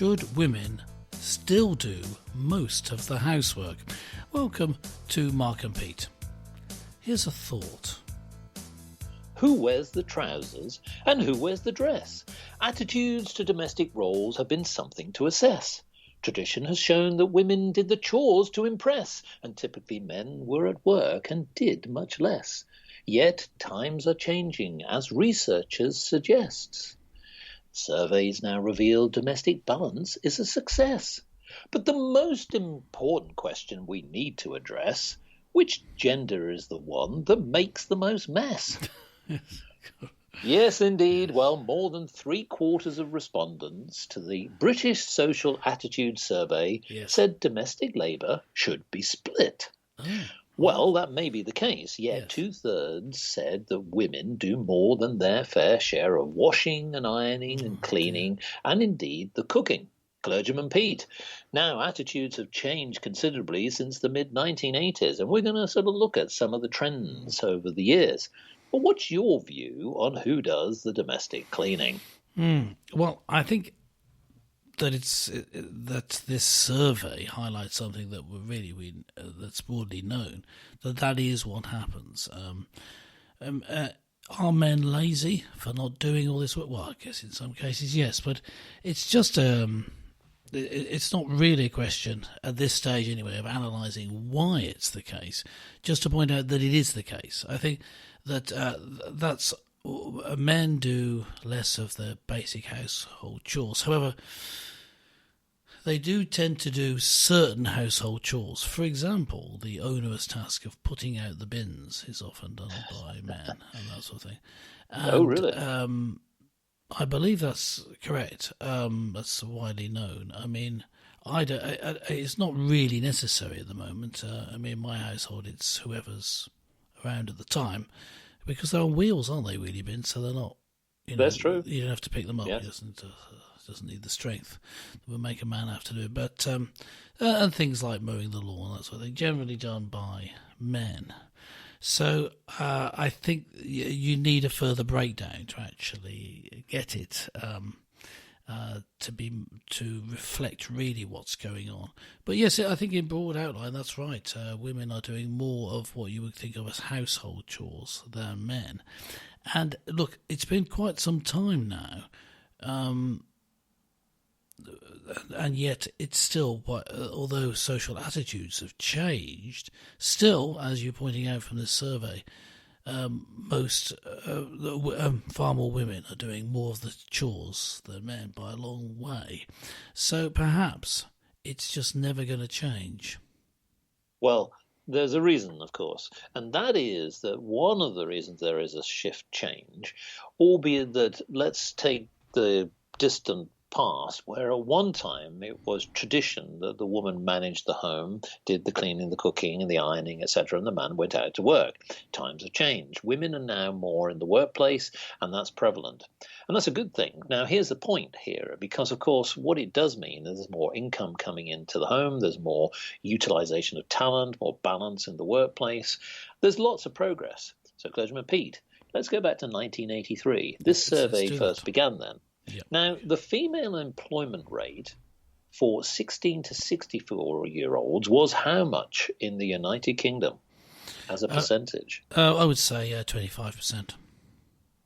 should women still do most of the housework? Welcome to Mark and Pete. Here's a thought. Who wears the trousers and who wears the dress? Attitudes to domestic roles have been something to assess. Tradition has shown that women did the chores to impress, and typically men were at work and did much less. Yet times are changing, as researchers suggest. Surveys now reveal domestic balance is a success. But the most important question we need to address, which gender is the one that makes the most mess? Yes, indeed. Well, more than 3/4 of respondents to the British Social Attitude Survey said domestic labour should be split. Well, that may be the case, yet 2/3 said that women do more than their fair share of washing and ironing and cleaning, and indeed the cooking. Clergyman Pete. Now, attitudes have changed considerably since the mid-1980s, and we're going to sort of look at some of the trends over the years. But what's your view on who does the domestic cleaning? Well, I think that that this survey highlights something that that's broadly known, that is what happens. Are men lazy for not doing all this work? Well, I guess in some cases, yes, but it's just it's not really a question at this stage anyway of analysing why it's the case, just to point out that it is the case. I think that men do less of the basic household chores. However, they do tend to do certain household chores. For example, the onerous task of putting out the bins is often done by men and that sort of thing. And, oh, really? I believe that's correct. That's widely known. I mean, it's not really necessary at the moment. In my household, it's whoever's around at the time, because they're on wheels, aren't they, really, bins? So they're not. That's true. You don't have to pick them up. Yes. It doesn't need the strength that would make a man have to do it. But and things like mowing the lawn, that sort of thing, generally done by men. So I think you need a further breakdown to actually get it to reflect really what's going on. But yes, I think in broad outline, that's right. Women are doing more of what you would think of as household chores than men. And look, it's been quite some time now. And yet it's still, although social attitudes have changed, still, as you're pointing out from this survey, far more women are doing more of the chores than men by a long way. So perhaps it's just never going to change. Well, there's a reason, of course, and that is that one of the reasons there is a shift change, albeit that let's take the distant past, where at one time it was tradition that the woman managed the home, did the cleaning, the cooking and the ironing, etc., and the man went out to work. Times have changed. Women are now more in the workplace, and that's prevalent. And that's a good thing. Now, here's the point here, because, of course, what it does mean is there's more income coming into the home, there's more utilization of talent, more balance in the workplace. There's lots of progress. So, Clergyman Pete, let's go back to 1983. This survey first began then. Yep. Now, the female employment rate for 16 to 64-year-olds was how much in the United Kingdom as a percentage? I would say 25%.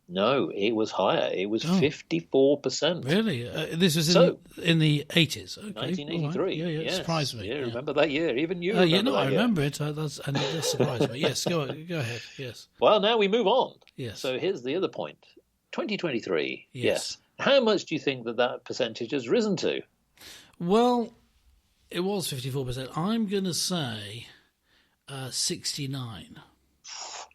No, it was higher. It was 54%. Really? This was in the 80s? Okay. 1983. Right. Yeah, yes. It surprised me. Yeah, remember that year. Even you remember that I year. remember it. And it does surprise me. Yes, go ahead. Yes. Well, now we move on. Yes. So here's the other point. 2023. Yes. How much do you think that percentage has risen to? Well, it was 54%. I'm going to say 69.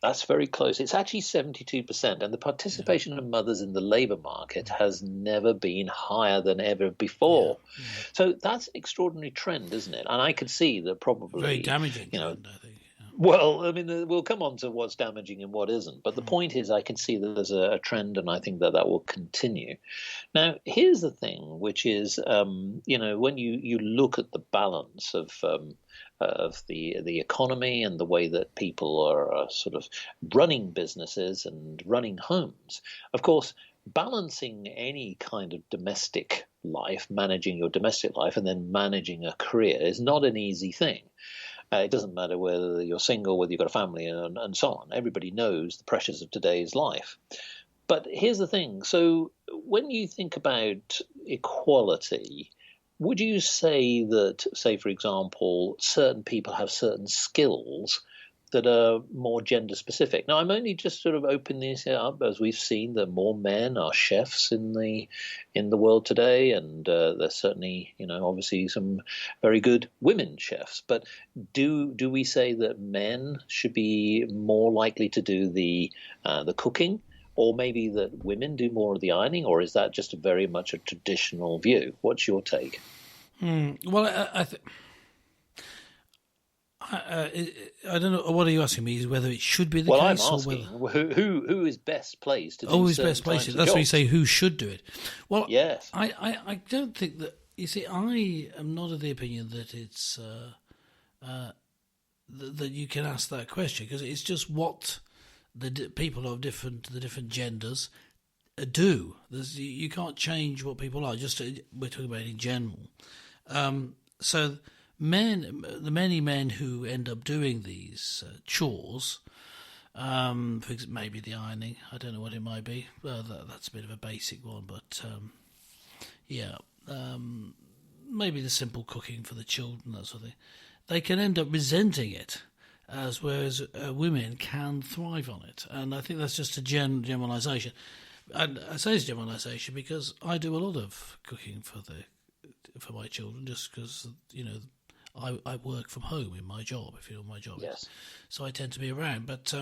That's very close. It's actually 72%, and the participation of mothers in the labour market has never been higher than ever before. Yeah. So that's an extraordinary trend, isn't it? And I could see that probably very damaging trend, I think. Well, I mean, we'll come on to what's damaging and what isn't. But the point is, I can see that there's a trend, and I think that will continue. Now, here's the thing, which is, when you look at the balance of the economy and the way that people are sort of running businesses and running homes, of course, balancing any kind of domestic life, managing your domestic life, and then managing a career is not an easy thing. It doesn't matter whether you're single, whether you've got a family, and so on. Everybody knows the pressures of today's life. But here's the thing. So when you think about equality, would you say that, say, for example, certain people have certain skills that are more gender specific? Now, I'm only just sort of opening this up, as we've seen that more men are chefs in the world today, and there's certainly, obviously some very good women chefs. But do we say that men should be more likely to do the cooking, or maybe that women do more of the ironing, or is that just very much a traditional view? What's your take? Well, I don't know. What are you asking me? Is whether it should be the case? Well, I'm asking who is best placed to do who's best placed? That's jobs. why you say who should do it. Well, yes. I don't think that. You see, I am not of the opinion that it's that you can ask that question, because it's just what the people of the different genders do. You can't change what people are. Just we're talking about in general. So the many men who end up doing these chores, maybe the ironing, I don't know what it might be. Well, that's a bit of a basic one, but maybe the simple cooking for the children, that sort of thing. They can end up resenting it, whereas women can thrive on it. And I think that's just a generalisation. And I say it's generalisation because I do a lot of cooking for my children, just because I work from home in my job, if you know what my job yes. is. So I tend to be around, but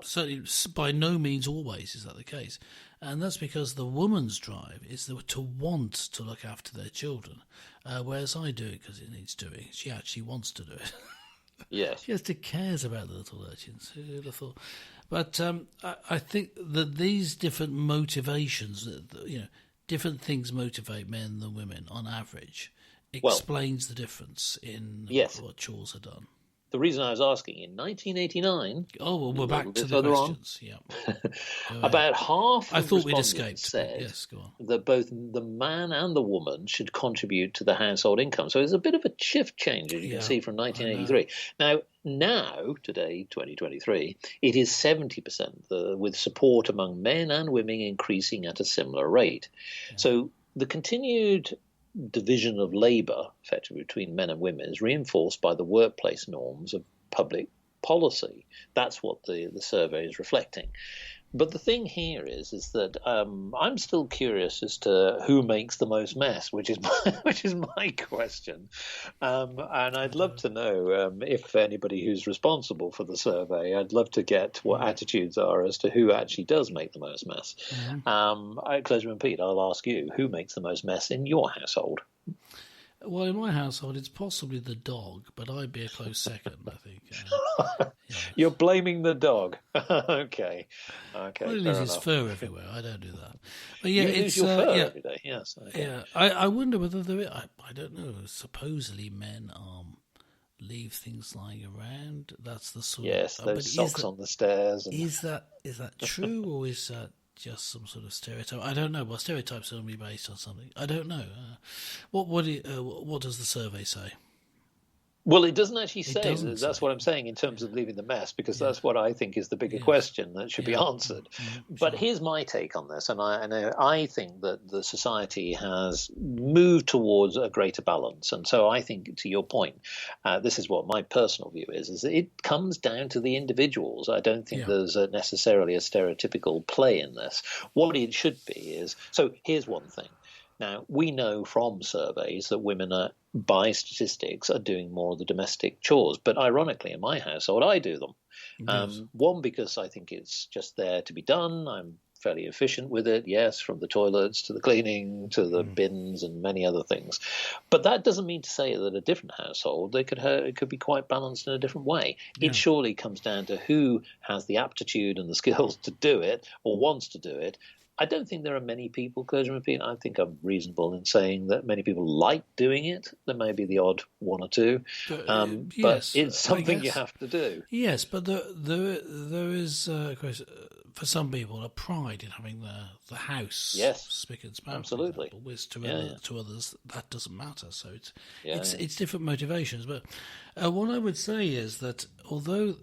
certainly by no means always is that the case. And that's because the woman's drive is to want to look after their children, whereas I do it because it needs doing. She actually wants to do it. Yes. She just cares about the little urchins. Who would have thought? But I think that these different motivations, different things motivate men than women on average, explains the difference in what chores are done. The reason I was asking, in 1989... Oh, well, we're back to the questions. Yeah. About half I of thought we'd escaped. said yes, go on. that both the man and the woman should contribute to the household income. So there's a bit of a shift change, as you can see, from 1983. Now, today, 2023, it is 70%, with support among men and women increasing at a similar rate. Yeah. So the continued division of labour, effectively, between men and women is reinforced by the workplace norms of public policy. That's what the survey is reflecting. But the thing here is that I'm still curious as to who makes the most mess, which is my question, and I'd love to know if anybody who's responsible for the survey. I'd love to get what attitudes are as to who actually does make the most mess. Clergyman Pete, I'll ask you, who makes the most mess in your household? Well, in my household, it's possibly the dog, but I'd be a close second, I think. You're blaming the dog. Okay. Well, he leaves his fur everywhere. I don't do that. But you lose your fur every day. Yes. Okay. Yeah. I wonder whether I don't know. Supposedly, men leave things lying around. That's the sort. Yes, those socks on the stairs. Is that true, or is that just some sort of stereotype? I don't know. Well, stereotypes are normally based on something. I don't know. What does the survey say? Well, it doesn't actually say. That's what I'm saying in terms of leaving the mess, because that's what I think is the bigger question that should be answered. But here's my take on this, and I think that the society has moved towards a greater balance. And so I think, to your point, this is what my personal view is that it comes down to the individuals. I don't think there's necessarily a stereotypical play in this. What it should be is, so here's one thing. Now, we know from surveys that women by statistics, are doing more of the domestic chores. But ironically, in my household, I do them. Yes. One, because I think it's just there to be done. I'm fairly efficient with it, yes, from the toilets to the cleaning to the bins and many other things. But that doesn't mean to say that a different household, it could be quite balanced in a different way. Yeah. It surely comes down to who has the aptitude and the skills to do it or wants to do it. I don't think there are many people, Clergyman Pete, I think I'm reasonable in saying that many people like doing it. There may be the odd one or two, but it's something you have to do. Yes, but there is, for some people, a pride in having the house Yes, spick and span. absolutely. Whereas Yeah. to others, that doesn't matter. So Yeah, it's different motivations. But what I would say is that although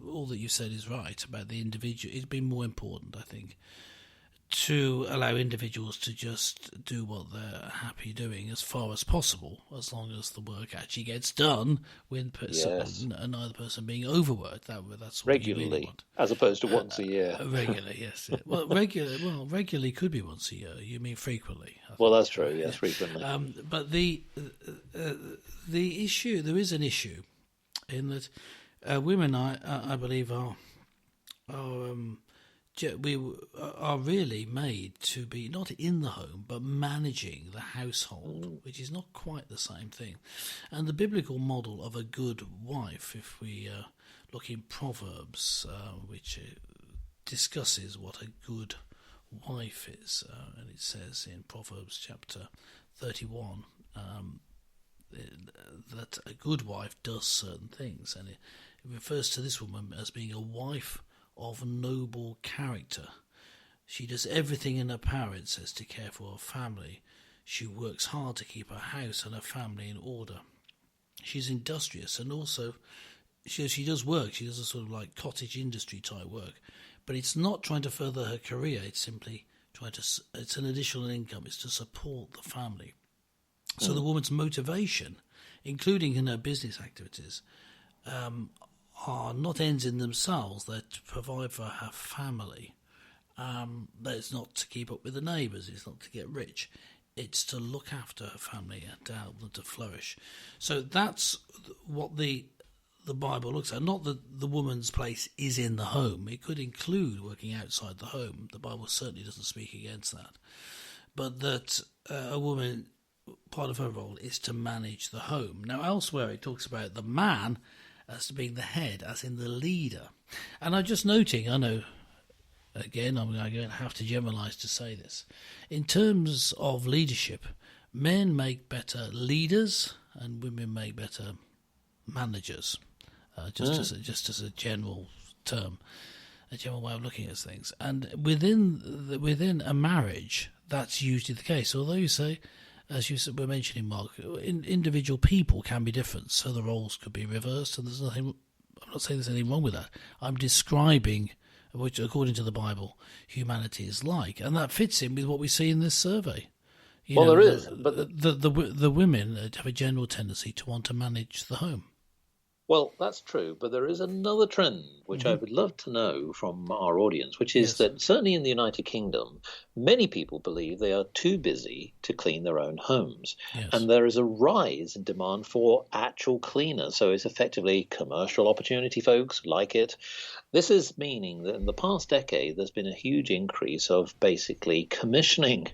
all that you said is right about the individual, it's been more important, I think, to allow individuals to just do what they're happy doing as far as possible, as long as the work actually gets done with neither person being overworked. That's what you really regularly, want. as opposed to once a year. Regularly, yes. Well, regularly could be once a year. You mean frequently? I Well, think. that's true. Yes, frequently. But the issue, there is an issue in that women, I believe, are really made to be not in the home but managing the household, which is not quite the same thing. And the biblical model of a good wife, if we look in Proverbs, which discusses what a good wife is, and it says in Proverbs chapter 31 that a good wife does certain things, and it refers to this woman as being a wife of noble character. She does everything in her power, it says, to care for her family. She works hard to keep her house and her family in order. She's industrious, and also she does work. She does a sort of like cottage industry type work, but it's not trying to further her career. It's simply it's an additional income. It's to support the family. So the woman's motivation, including in her business activities, are not ends in themselves. They're to provide for her family. It's not to keep up with the neighbours. It's not to get rich. It's to look after her family and to help them to flourish. So that's what the Bible looks at. Not that the woman's place is in the home. It could include working outside the home. The Bible certainly doesn't speak against that. But that a woman, part of her role is to manage the home. Now, elsewhere it talks about the man as being the head, as in the leader. And I'm just noting, I know, again, I'm going to have to generalise to say this. In terms of leadership, men make better leaders and women make better managers, just as a general term, a general way of looking at things. And within a marriage, that's usually the case. Although you say, as you were mentioning, Mark, individual people can be different, so the roles could be reversed, and I'm not saying there's anything wrong with that. I'm describing, which according to the Bible, humanity is like, and that fits in with what we see in this survey. There is, but the women have a general tendency to want to manage the home. Well, that's true, but there is another trend which I would love to know from our audience, which is that certainly in the United Kingdom, many people believe they are too busy to clean their own homes. Yes. And there is a rise in demand for actual cleaners. So it's effectively commercial opportunity, folks like it. This is meaning that in the past decade, there's been a huge increase of basically commissioning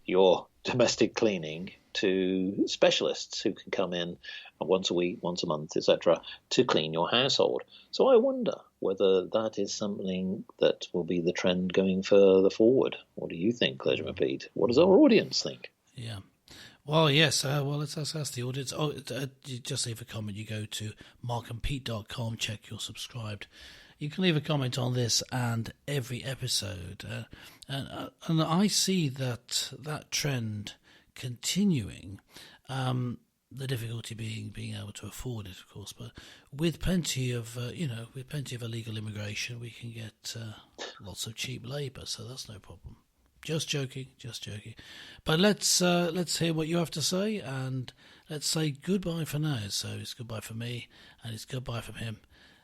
your domestic cleaning to specialists who can come in once a week, once a month, etc., to clean your household. So I wonder whether that is something that will be the trend going further forward. What do you think, Clergyman Pete? What does our audience think? Yeah. Well, yes. Let's ask the audience. You just leave a comment. You go to markandpete.com, check you're subscribed. You can leave a comment on this and every episode. And I see that trend continuing. The difficulty being able to afford it, of course, but with plenty of illegal immigration, we can get lots of cheap labour, so that's no problem. Just joking. But let's hear what you have to say, and let's say goodbye for now. So it's goodbye for me, and it's goodbye from him.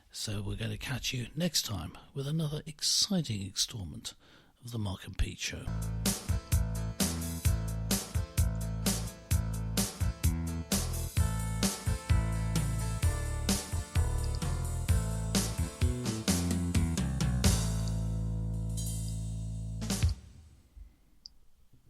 So we're going to catch you next time with another exciting instalment of the Mark and Pete Show.